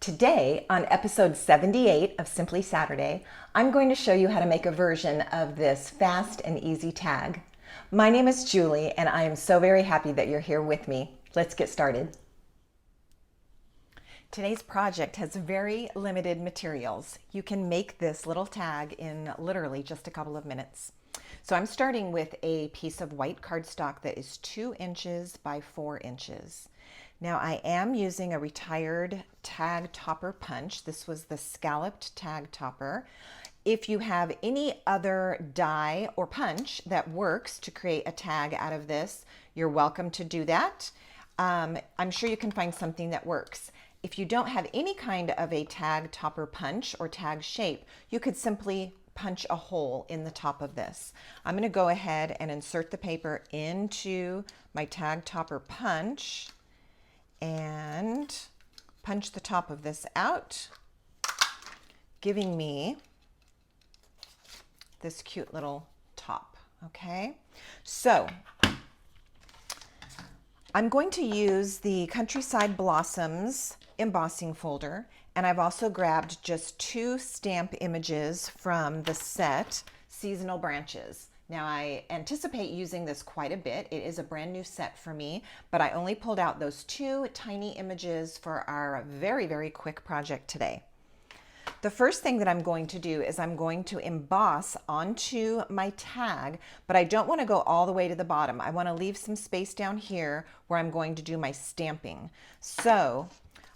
Today, on episode 78 of Simply Saturday, I'm going to show you how to make a version of this fast and easy tag. My name is Julie, and I am so very happy that you're here with me. Let's get started. Today's project has very limited materials. You can make this little tag in literally just a couple of minutes. So I'm starting with a piece of white cardstock that is 2 inches by 4 inches. Now I am using a retired tag topper punch. This was the scalloped tag topper. If you have any other die or punch that works to create a tag out of this, you're welcome to do that. I'm sure you can find something that works. If you don't have any kind of a tag topper punch or tag shape, you could simply punch a hole in the top of this. I'm going to go ahead and insert the paper into my tag topper punch and punch the top of this out, giving me this cute little top. Okay, so I'm going to use the Countryside Blossoms embossing folder, and I've also grabbed just 2 stamp images from the set Seasonal Branches. Now I anticipate using this quite a bit. It is a brand new set for me, but I only pulled out those 2 tiny images for our very, very quick project today. The first thing that I'm going to do is I'm going to emboss onto my tag, but I don't want to go all the way to the bottom. I want to leave some space down here where I'm going to do my stamping. So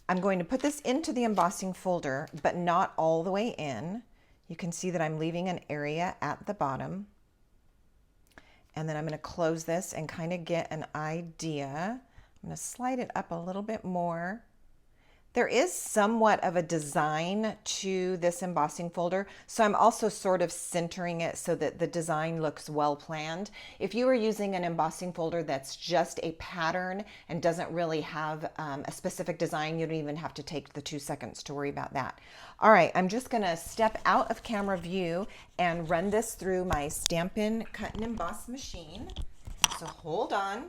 I'm going to put this into the embossing folder, but not all the way in. You can see that I'm leaving an area at the bottom. And then I'm going to close this and kind of get an idea. I'm going to slide it up a little bit more. There is somewhat of a design to this embossing folder, so I'm also sort of centering it so that the design looks well planned. If you are using an embossing folder that's just a pattern and doesn't really have a specific design, you don't even have to take the 2 seconds to worry about that. All right, I'm just going to step out of camera view and run this through my Stampin' Cut and Emboss machine. So hold on.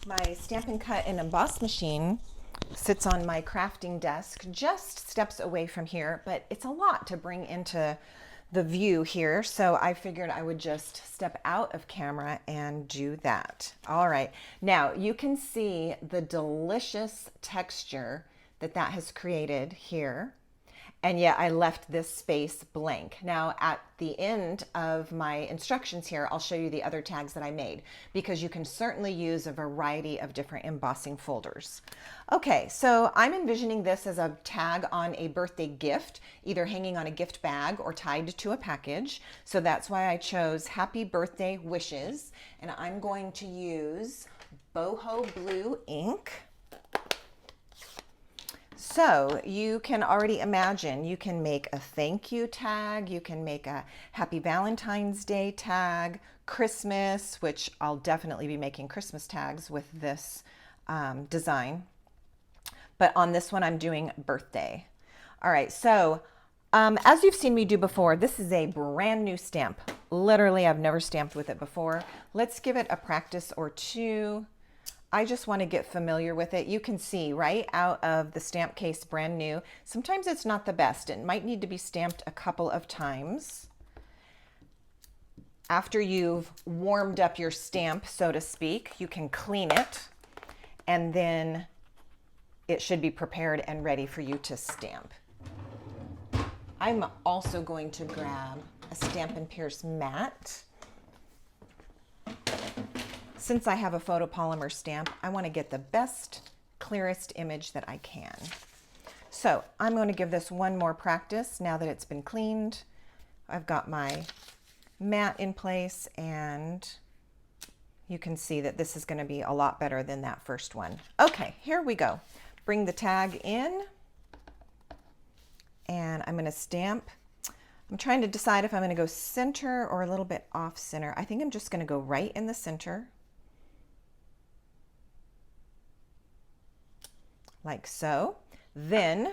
My Stampin' Cut and Emboss machine sits on my crafting desk just steps away from here, but it's a lot to bring into the view here, so I figured I would just step out of camera and do that. All right, now you can see the delicious texture that has created here. And yet I left this space blank. Now at the end of my instructions here, I'll show you the other tags that I made, because you can certainly use a variety of different embossing folders. Okay, so I'm envisioning this as a tag on a birthday gift, either hanging on a gift bag or tied to a package. So that's why I chose Happy Birthday Wishes. And I'm going to use boho blue ink. So you can already imagine, you can make a thank you tag, you can make a Happy Valentine's Day tag, Christmas, which I'll definitely be making Christmas tags with this design. But on this one, I'm doing birthday. All right, so as you've seen me do before, this is a brand new stamp. Literally, I've never stamped with it before. Let's give it a practice or 2. I just want to get familiar with it. You can see right out of the stamp case, brand new. Sometimes it's not the best. It might need to be stamped a couple of times. After you've warmed up your stamp, so to speak, you can clean it, and then it should be prepared and ready for you to stamp. I'm also going to grab a Stampin' Pierce mat. Since I have a photopolymer stamp, I want to get the best, clearest image that I can. So I'm going to give this one more practice now that it's been cleaned. I've got my mat in place, and you can see that this is going to be a lot better than that first one. Okay, here we go. Bring the tag in, and I'm going to stamp. I'm trying to decide if I'm going to go center or a little bit off center. I think I'm just going to go right in the center. Like so. Then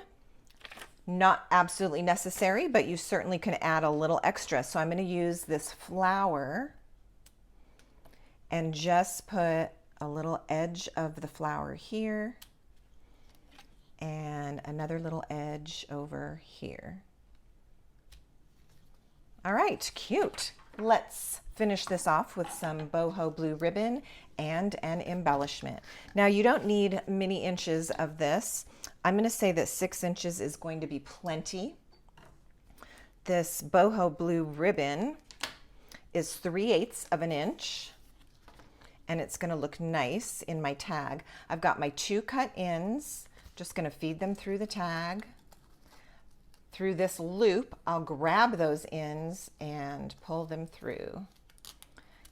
Not absolutely necessary, but you certainly can add a little extra. So I'm going to use this flower and just put a little edge of the flower here and another little edge over here. All right, cute. Let's finish this off with some boho blue ribbon and an embellishment. Now you don't need many inches of this. I'm going to say that 6 inches is going to be plenty. This boho blue ribbon is 3/8 of an inch, and it's going to look nice in my tag. I've got my 2 cut ends, just going to feed them through the tag. Through this loop, I'll grab those ends and pull them through.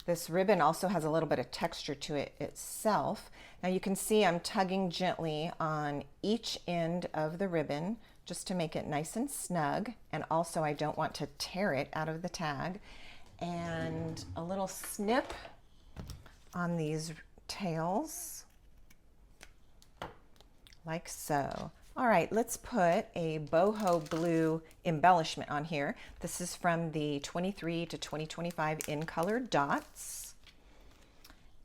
This ribbon also has a little bit of texture to it itself. Now you can see I'm tugging gently on each end of the ribbon just to make it nice and snug, and also I don't want to tear it out of the tag. And a little snip on these tails, like so. All right, let's put a boho blue embellishment on here. This is from the 23 to 2025 in color dots.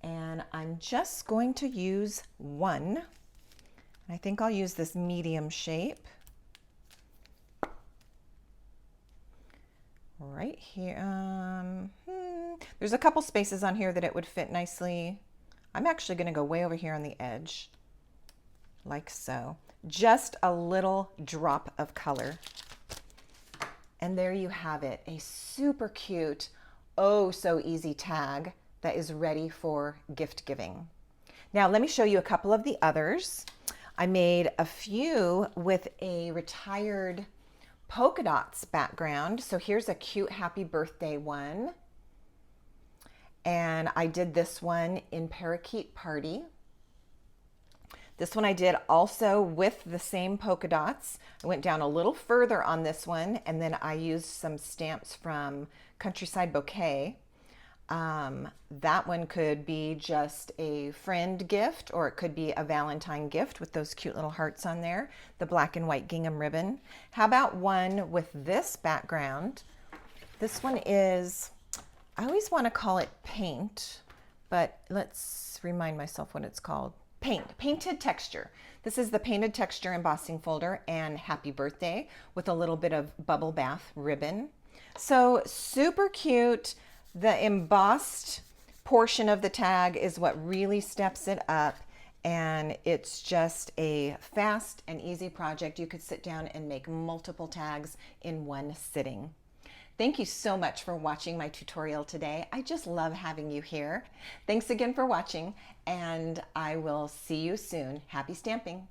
And I'm just going to use one. I think I'll use this medium shape. Right here. There's a couple spaces on here that it would fit nicely. I'm actually going to go way over here on the edge, like so. Just a little drop of color. And there you have it, a super cute, oh so easy tag that is ready for gift giving. Now let me show you a couple of the others. I made a few with a retired polka dots background. So here's a cute happy birthday one. And I did this one in Parakeet Party. This one I did also with the same polka dots. I went down a little further on this one, and then I used some stamps from Countryside Bouquet. That one could be just a friend gift, or it could be a Valentine gift with those cute little hearts on there, the black and white gingham ribbon. How about one with this background? This one is, I always want to call it paint, but let's remind myself what it's called. Painted texture. This is the painted texture embossing folder and happy birthday with a little bit of bubble bath ribbon. So super cute. The embossed portion of the tag is what really steps it up, and it's just a fast and easy project. You could sit down and make multiple tags in one sitting. Thank you so much for watching my tutorial today. I just love having you here. Thanks again for watching, and I will see you soon. Happy stamping!